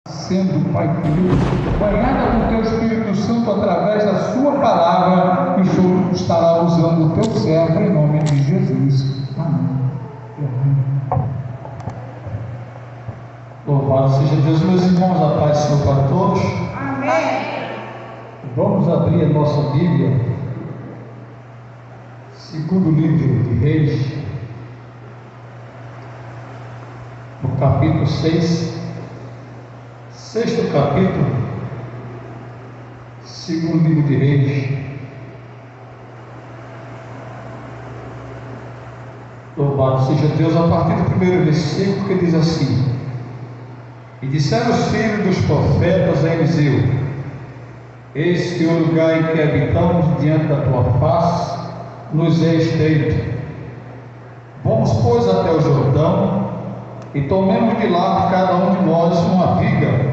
sendo, Pai querido, banhada com Teu Espírito Santo através da Sua palavra, que o Senhor estará usando o Teu servo em nome de Jesus. Amém. Amém. Louvado seja Deus, meus irmãos, a paz do Senhor para todos. Amém. Vamos abrir a nossa Bíblia, segundo livro de Reis, no capítulo 6, sexto capítulo, segundo livro de Reis. Louvado seja Deus, a partir do primeiro versículo, que diz assim: E disseram os filhos dos profetas a Eliseu: Eis que o lugar em que habitamos diante da tua face nos é estreito. Vamos, pois, até o Jordão, e tomemos de lá cada um de nós uma viga,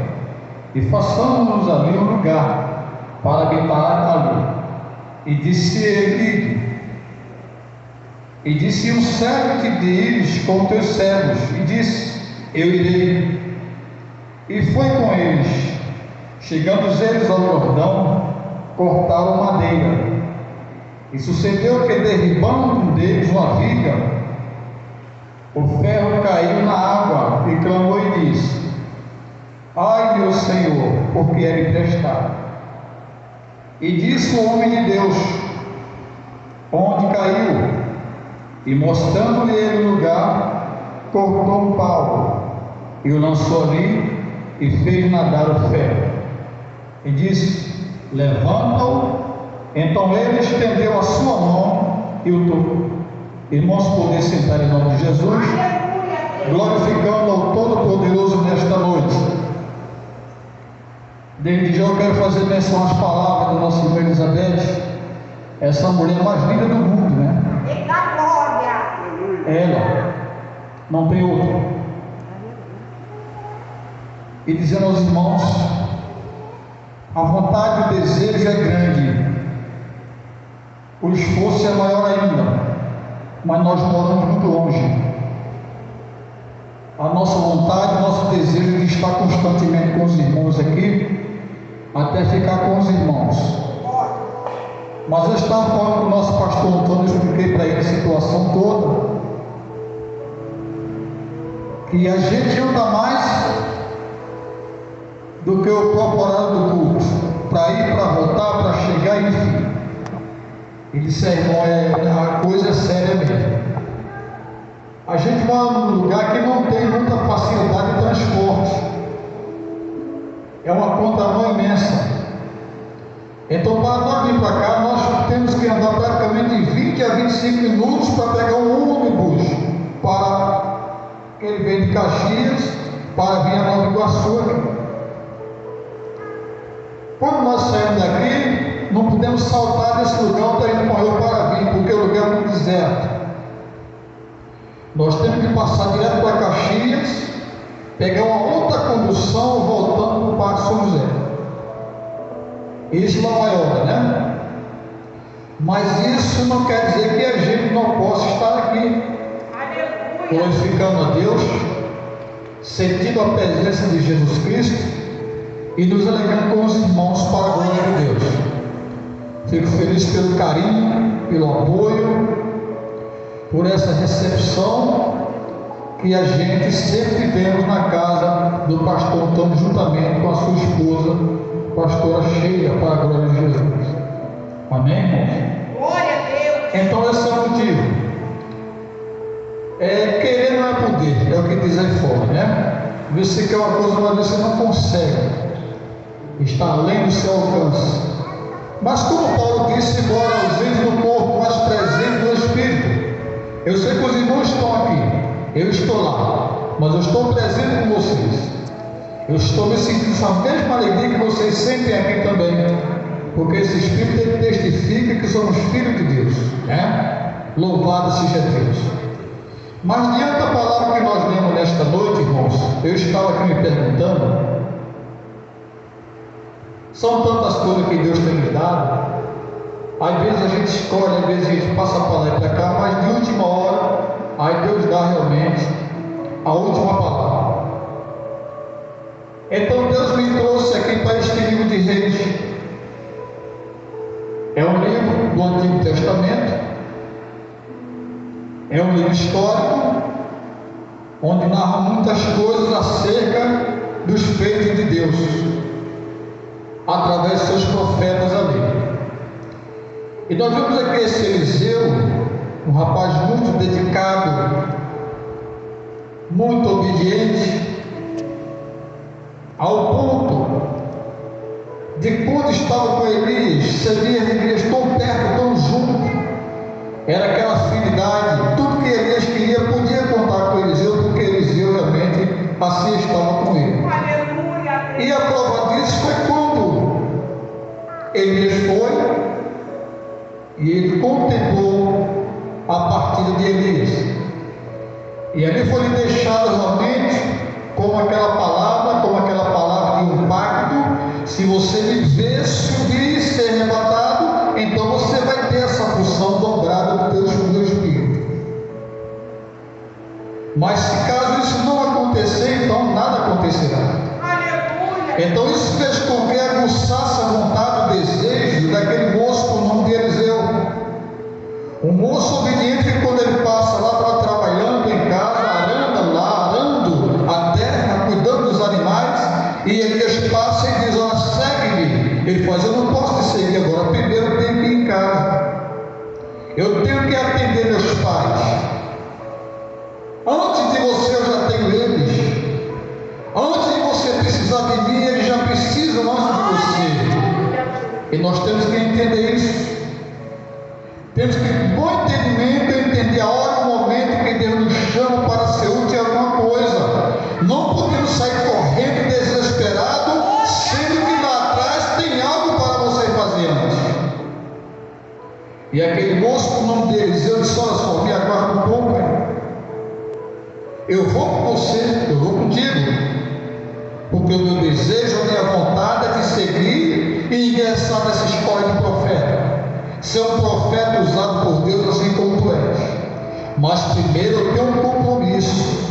e façamos-nos ali um lugar para habitar ali. E disse ele: E disse um servo-te de ires com teus servos, e disse: Eu irei. E foi com eles. Chegando eles ao Jordão, cortaram madeira. E sucedeu que, derribando um deles uma viga, o ferro caiu na água, e clamou e disse: Ai, meu Senhor, porque é me prestado. E disse o homem de Deus: Onde caiu? E mostrando-lhe ele o lugar, cortou um pau, e o lançou ali, e fez nadar o ferro. E disse: Levanta-o. Então ele estendeu a sua mão e o tocou. Irmãos, poder sentar em nome de Jesus, glorificando ao Todo-Poderoso nesta noite. Desde já eu quero fazer menção às palavras da nossa irmã Elizabeth, essa mulher mais linda do mundo, né? Ela, não tem outra. E dizendo aos irmãos: a vontade e o desejo é grande, o esforço é maior ainda, mas nós moramos muito longe. A nossa vontade, o nosso desejo de estar constantemente com os irmãos aqui, até ficar com os irmãos. Mas eu estava falando com o nosso pastor Antônio, eu expliquei para ele a situação toda, que a gente anda mais do que o próprio horário do culto, para ir, para voltar, para chegar, enfim. Ele disse: irmão, a coisa é séria mesmo. A gente mora num lugar que não tem muita facilidade de transporte, é uma contramão imensa. Então, para nós vir para cá, nós temos que andar praticamente 20 a 25 minutos para pegar um ônibus para que ele vem de Caxias para vir a Nova Iguaçu. Quando nós saímos daqui, não podemos saltar desse lugar onde a gente morreu para vir, porque o lugar é muito deserto. Nós temos que passar direto para Caxias, pegar uma outra condução voltando para o Parque São José. Isso na maior, né? Mas isso não quer dizer que a gente não possa estar aqui, glorificando a Deus, sentindo a presença de Jesus Cristo e nos alegrando com os irmãos para a glória de Deus. Fico feliz pelo carinho, pelo apoio, por essa recepção que a gente sempre tivemos na casa do pastor Antônio, juntamente com a sua esposa, pastora Sheila, para a glória de Jesus. Amém, irmãos? Glória a Deus. Então esse é o motivo. Querer não é poder, é o que diz aí fora, né? Você quer uma coisa, mas você não consegue. Está além do seu alcance. Mas como Paulo disse, embora ausente no corpo, mas presente no Espírito. Eu sei que os irmãos estão aqui, eu estou lá, mas eu estou presente com vocês. Eu estou me sentindo essa mesma alegria que vocês sentem aqui também, porque esse Espírito ele testifica que somos filhos de Deus, né? Louvado seja Deus. Mas diante da palavra que nós lemos nesta noite, irmãos, eu estava aqui me perguntando. São tantas coisas que Deus tem nos dado. Às vezes a gente escolhe, às vezes a gente passa para lá e para cá, mas de última hora, aí Deus dá realmente a última palavra. Então Deus me trouxe aqui para este livro de Reis. É um livro do Antigo Testamento, é um livro histórico, onde narra muitas coisas acerca dos feitos de Deus, através de seus profetas ali. E nós vemos aqui esse Eliseu, um rapaz muito dedicado, muito obediente, ao ponto de quando estava com Elias, você via Elias tão perto, tão junto, era aquela afinidade, tudo que Elias queria podia contar com Eliseu, porque Eliseu realmente assim estava com ele. Aleluia. E a prova disso foi quando Elias foi e ele contemplou a partida de Elias, e ali foi lhe deixado realmente como aquela palavra de um pacto: se você me ver subir e ser arrebatado, então você vai ter essa função dobrada do teu espírito. Mas se caso isso não acontecer, então nada acontecerá. Aleluia. Então isso fez com que aguçasse a vontade, o desejo daquele moço com o nome de Eliseu. Um moço obediente que quando ele passa lá, estava trabalhando em casa, arando a terra, cuidando dos animais, e Elias passa e diz: olha, segue-me. Ele faz: eu não posso te seguir agora, primeiro eu tenho que ir em casa, eu tenho que atender meus pais. Antes de você eu já tenho eles, antes de você precisar de mim, eles já precisam antes de você. E nós temos que entender isso. Temos que, com bom entendimento, entender a hora e o momento que Deus nos chama para ser útil em alguma coisa. Não podemos sair correndo desesperado, sendo que lá atrás tem algo para você fazer antes. E aquele moço, com o nome de Eliseu, disse: olha só, me aguarda um pouco, eu vou com você, eu vou contigo, porque o meu desejo, a minha vontade é de seguir e ingressar nessa escola de profeta, ser um profeta usado por Deus assim como tu és. Mas primeiro eu tenho um compromisso.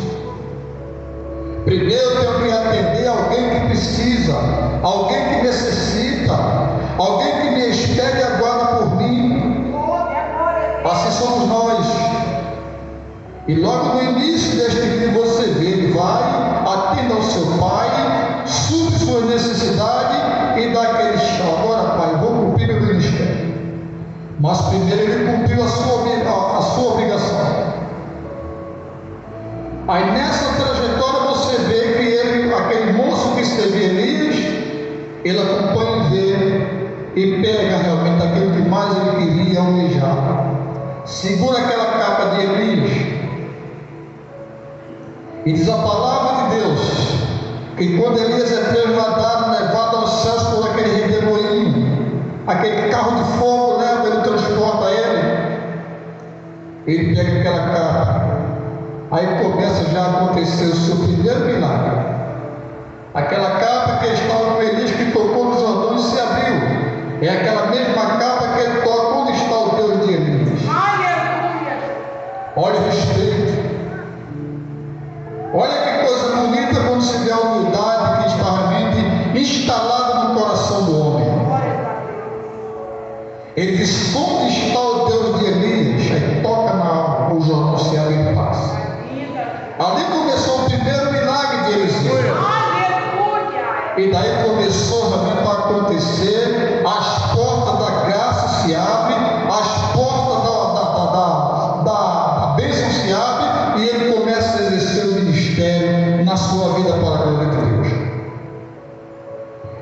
Primeiro eu tenho que atender alguém que precisa, alguém que necessita, alguém que me espera e aguarda por mim. Assim somos nós. E logo no início deste livro você vê: ele vai, atende ao seu pai, supre suas necessidades e dá aquele chão: agora, pai, vou cumprir meu ministério. Mas primeiro ele cumpriu a sua obrigação. Aí nessa trajetória você vê que ele, aquele moço que esteve em Elias, ele acompanha e vê e pega realmente aquilo que mais ele queria almejar. Segura aquela capa de Elias e diz a palavra de Deus que quando Elias é trasladado, levado aos céus por aquele redemoinho, aquele carro de fogo leva, ele transporta ele pega aquela capa. Aí começa já a acontecer o seu primeiro milagre. Aquela capa que estava com Elias, que tocou no Jordão e se abriu, é aquela mesma capa que ele toca onde está o Deus de Elias. Aleluia. Olha o respeito. Olha que coisa bonita quando se vê a humildade que está realmente instalada no coração do homem. Ele diz: onde está o Deus de Elias? Aí toca na alma, o Jordão se abre e passa. Ali começou o primeiro milagre de Eliseu. E daí começou realmente a acontecer, as portas da graça se abrem, as portas da bênção se abrem, e ele começa a exercer o ministério na sua vida para a glória de Deus.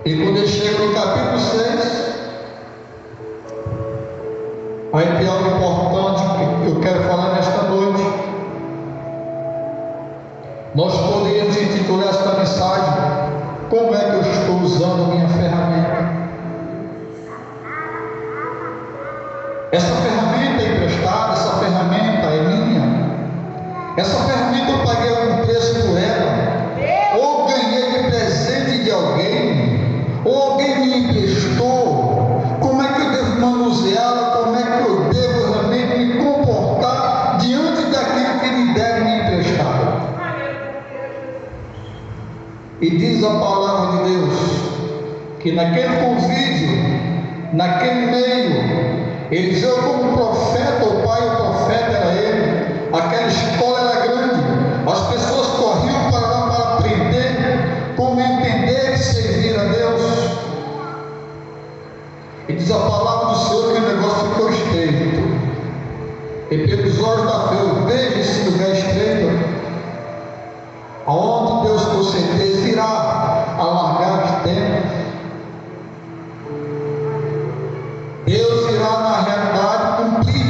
E quando ele chega no capítulo 6, aí tem algo importante que eu quero falar nesta noite. Nós poderíamos intitular esta mensagem: como é que eu estou usando a minha ferramenta? Essa ferramenta é emprestada, essa ferramenta é minha. Essa ferramenta eu paguei algum preço por ela, ou ganhei de presente de alguém, ou alguém me emprestou. Como é que eu devo manuseá-la? Como é que eu devo realmente me comportar diante daquilo que me deve me emprestar? E diz a palavra que naquele convívio, naquele meio, Eliseu como profeta, o pai o profeta era ele, aquela escola era grande, as pessoas corriam para lá para aprender como entender e servir a Deus. E diz a palavra do Senhor que o negócio ficou estreito. E pelos olhos da fé, eu vejo esse lugar estreito, aonde Deus com certeza irá alargar as tendas. Deus irá na realidade cumprir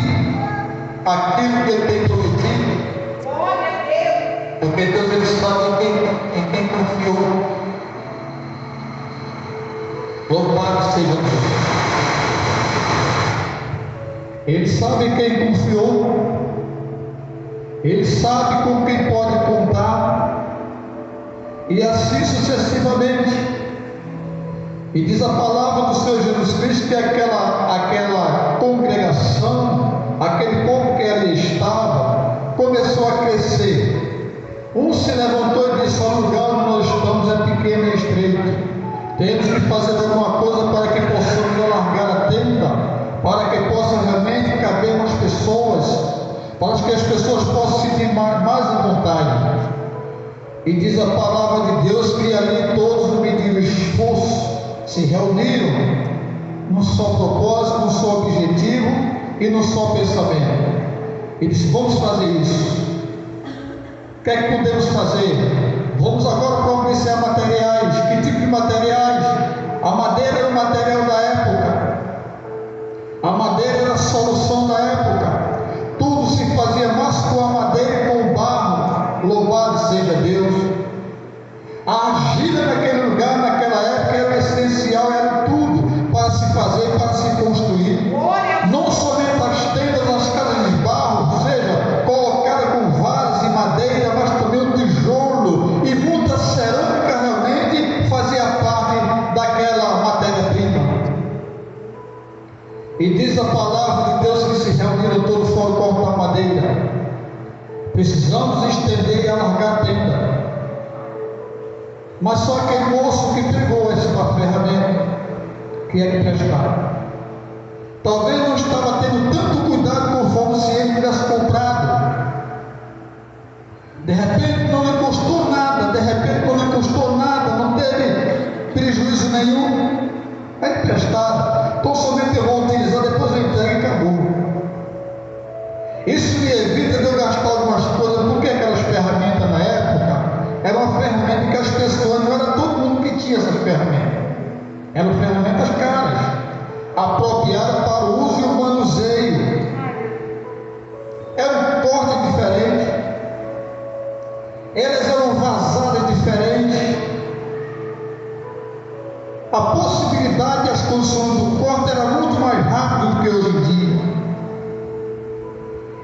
aquilo que Ele tem prometido. Glória a Deus. Porque Deus Ele sabe em quem confiou. Louvado seja Deus. Ele sabe quem confiou. Ele sabe com quem pode contar. E assim sucessivamente. E diz a palavra do Senhor Jesus Cristo que aquela congregação, aquele povo que ali estava, começou a crescer. Um se levantou e disse: o lugar onde nós estamos é pequeno e estreito. Temos que fazer alguma coisa para que possamos alargar a tenda, para que possa realmente caber mais pessoas, para que as pessoas possam se sentir mais à vontade. E diz a palavra de Deus que ali todos mediram esforço, se reuniram num só propósito, num só objetivo e num só pensamento. E disse: vamos fazer isso. O que é que podemos fazer? Vamos agora providenciar materiais. Que tipo de materiais? A madeira era o material da época. A madeira era a solução da época. Tudo se fazia mais com a madeira e com o barro. Louvado seja Deus. A argila naquele lugar, naquela época, era essencial, era tudo para se fazer, para se construir. Não somente as tendas, as casas de barro, ou seja, colocadas com varas e madeira, mas também o tijolo e muita cerâmica realmente fazia parte daquela matéria-prima. E diz a palavra de Deus que se reuniram todos foram cortar madeira. Precisamos estender e alargar a tenda. Mas só aquele moço que pegou essa ferramenta, que é emprestado, talvez não estava tendo tanto cuidado conforme se ele tivesse comprado. De repente não lhe custou nada, não teve prejuízo nenhum. É emprestado, então somente eu vou utilizar, depois eu entrego e acabou. Isso me evita de eu gastar algumas coisas, porque aquelas ferramentas na época era uma ferramenta que as pessoas, não era todo mundo que tinha essas ferramentas, eram ferramentas caras, apropriadas para o uso e o manuseio, era um corte diferente, elas eram vazadas diferentes, a possibilidade e as condições do corte eram muito mais rápidas do que hoje em dia.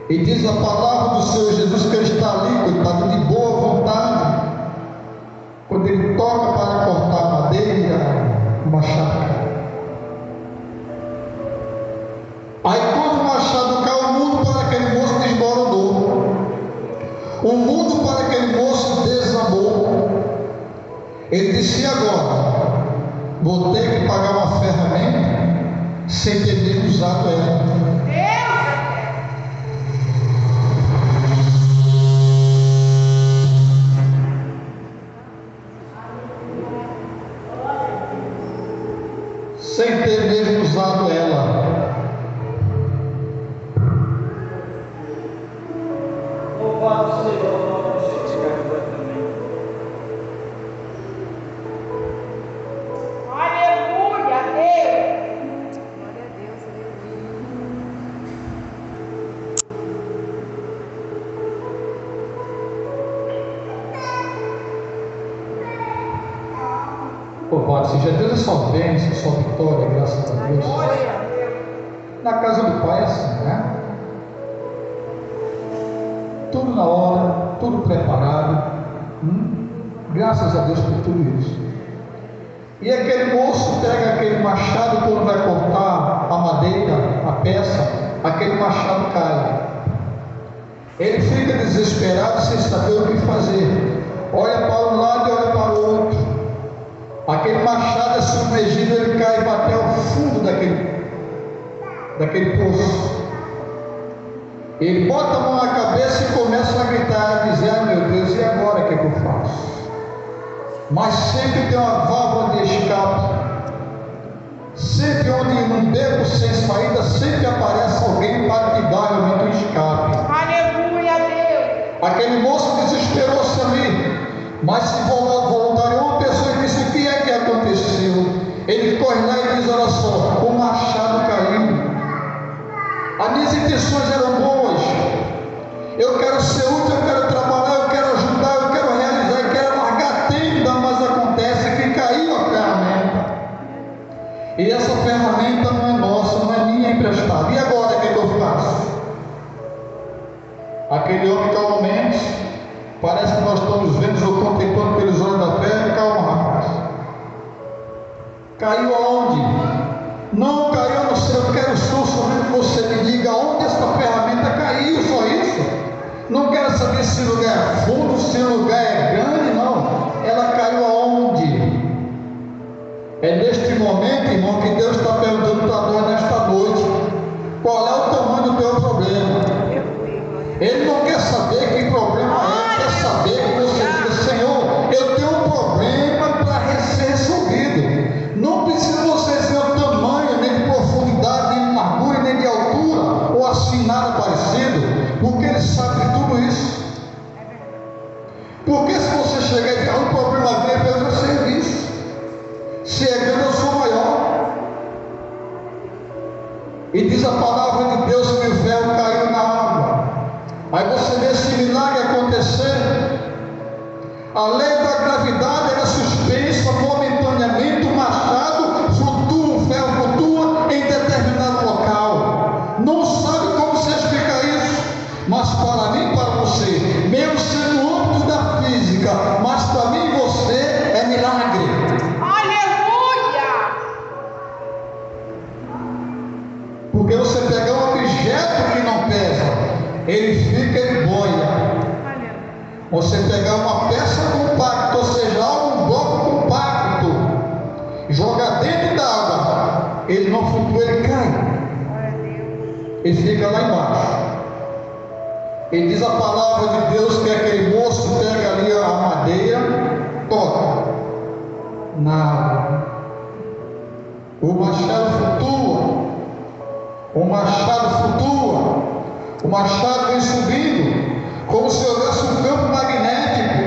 E diz a palavra do Senhor Jesus que ele está ali, coitado, de boa vontade, quando ele toca para cortar madeira, o machado cai. Aí quando o machado cai, o mundo para aquele moço desmoronou, o mundo para aquele moço desabou. Ele disse: e agora? Vou ter que pagar uma ferramenta sem ter nem usado ela. Sem ter mesmo usado ela. Louvado seja o nome do Senhor também. Aleluia, Deus. Glória a Deus, aleluia. Louvado seja Deus, é só bênção, só vitória, graças a Deus. Glória a Deus. Na casa do Pai é assim, né? Tudo na hora, tudo preparado. Graças a Deus por tudo isso. E aquele moço pega aquele machado, quando vai cortar a madeira, a peça, aquele machado cai. Ele fica desesperado sem saber o que fazer. Olha para um lado e olha para o outro. Aquele machado é submergido, ele cai e bate ao fundo daquele poço. Ele bota a mão na cabeça e começa a gritar, a dizer: ai meu Deus, e agora o que eu faço? Mas sempre tem uma válvula de escape. Sempre onde um beco sem saída, sempre aparece alguém para te dar realmente um escape. Aleluia, Deus. Aquele moço desesperou-se ali, mas se voluntariou uma pessoa e disse: o que é que aconteceu? Ele corre lá e diz: olha só, o machado caiu. As minhas intenções eram boas, eu quero ser útil, eu quero trabalhar, eu quero ajudar, eu quero realizar, eu quero largar tenda, mas acontece que caiu a ferramenta. E essa ferramenta não é nossa, não é minha, é emprestada. E agora o que eu faço? Aquele homem calmamente, parece que nós estamos vendo ou contemplando pelos olhos da fé. Calma, rapaz. Caiu aonde? Não caiu no céu. Eu quero somente que você me diga onde essa ferramenta caiu, só isso. Não quero saber se o lugar é fundo, se o lugar é grande, não. Ela caiu aonde? É neste momento, irmão, que Deus está perguntando para nós nesta noite: qual é o tamanho do teu problema? Ele não quer saber que problema é, quer saber que você diga: Senhor, eu tenho um problema para ser resolvido. Não precisa você dizer o tamanho, nem de profundidade, nem de largura, nem de altura, ou assim nada parecido, porque Ele sabe de tudo isso. Porque se você chegar e dizer: o problema dele é fazer o serviço. Se é grande, eu sou maior. E diz a palavra de Deus que o véu caiu na água. Aí você vê esse milagre acontecer. A lei da gravidade era suspensa momentaneamente. O machado flutua, o véu flutua em determinado local. Não sabe como se explica isso, mas para mim e para você, mesmo sendo no âmbito da física, mas para mim e você é milagre. Porque você pegar um objeto que não pesa, ele fica, ele boia. Você pegar uma peça compacta, ou seja, um bloco compacto, joga dentro d'água, ele não flutua, ele cai. Ele fica lá embaixo. E diz a palavra de Deus que aquele moço pega ali a madeira, toca na água. O machado flutua. O machado flutua, o machado vem subindo, como se houvesse um campo magnético.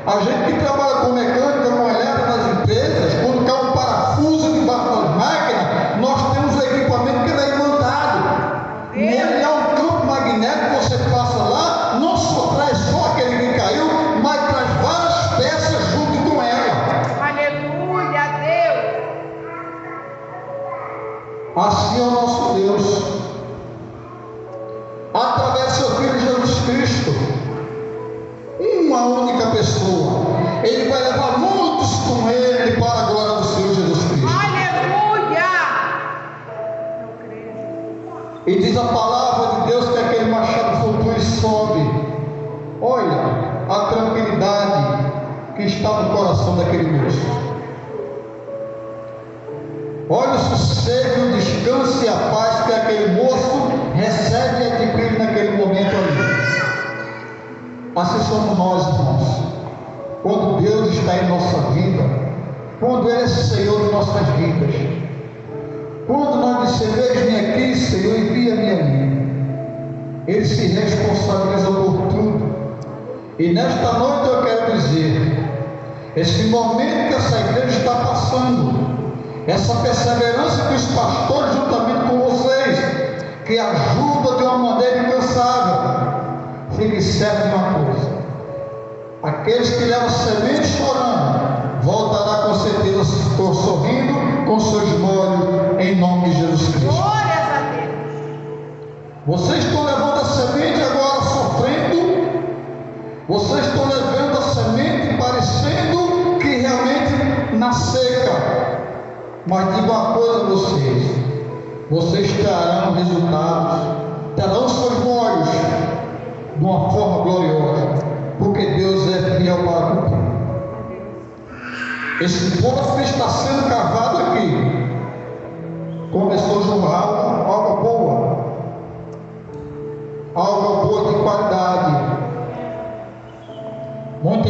A gente que trabalha com mecânica, com elétrica nas empresas, quando cai um parafuso debaixo das máquinas, nós temos o equipamento que é imantado. Nele há um campo magnético, você passa lá, não só traz só aquele que caiu, mas traz várias peças junto com ela. Aleluia, Deus. Assim é o nosso Deus, através do seu Filho Jesus Cristo, uma única pessoa. Ele vai levar muitos com Ele para a glória do Senhor Jesus Cristo. Aleluia. E diz a palavra de Deus que aquele machado flutua e sobe. Olha a tranquilidade que está no coração daquele moço. Olha o sossego, o descanso e a paz que aquele moço recebe e adquire naquele momento ali. Assim somos nós, irmãos. Quando Deus está em nossa vida, quando Ele é Senhor de nossas vidas, quando nós dissemos: vem aqui, Senhor, envia-me a mim, Ele se responsabiliza por tudo. E nesta noite eu quero dizer: esse momento que essa igreja está passando, essa perseverança que os pastores, juntamente com vocês, que ajuda de uma maneira incansável, fique certo de uma coisa: aqueles que levam semente chorando, voltará com certeza sorrindo com seus molhos, em nome de Jesus Cristo. Glórias a Deus. Vocês estão levando a semente agora sofrendo, vocês estão levando a semente parecendo que realmente na seca. Mas digo uma coisa a vocês terão resultados, terão seus molhos de uma forma gloriosa, porque Deus é fiel para cumprir. Esse poço está sendo cavado aqui.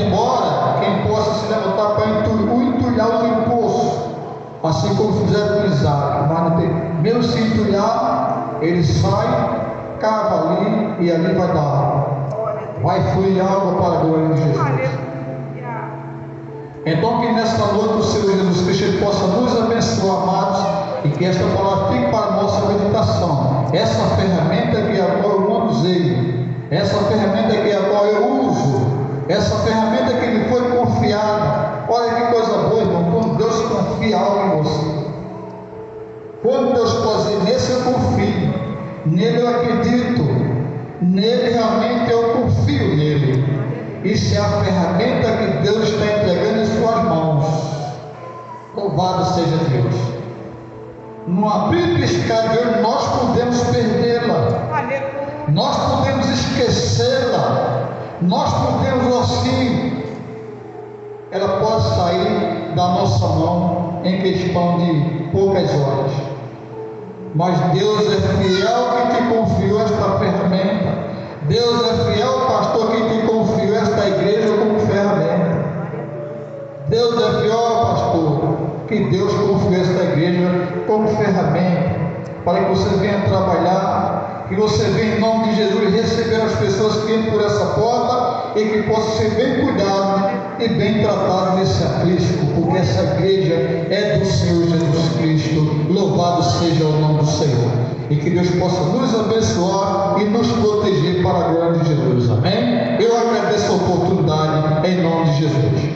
embora quem possa se levantar para entulhar os impostos, assim como fizeram com Isaac, mas não tem, mesmo se entulhar, ele sai, cava ali e ali vai dar água. Vai fluir água para a glória de Jesus. Então que nesta noite o Senhor Jesus Cristo possa nos abençoar, amados, e que esta palavra fique para a nossa meditação. Essa ferramenta que a qual eu manuseio, essa ferramenta que a qual eu uso, essa ferramenta que me foi confiada. Olha que coisa boa, irmão, quando Deus confia algo em você. Quando Deus pode dizer, nesse eu confio, nele eu acredito, nele realmente eu confio nele. Isso é a ferramenta que Deus está entregando em suas mãos. Louvado seja Deus. No abrir e piscar de olho, nós podemos perdê-la, nós podemos esquecê-la, nós podemos assim, ela pode sair da nossa mão em questão de poucas horas. Mas Deus é fiel que te confiou esta ferramenta. Deus é fiel, pastor, que te confiou esta igreja como ferramenta. Deus é fiel, pastor, que Deus confiou esta igreja como ferramenta, para que você venha trabalhar, que você venha em nome de Jesus receber as pessoas que entram por essa porta e que possa ser bem cuidado e bem tratado nesse aprisco, porque essa igreja é do Senhor Jesus Cristo. Louvado seja o nome do Senhor, e que Deus possa nos abençoar e nos proteger para a glória de Jesus. Amém? Eu agradeço a oportunidade em nome de Jesus.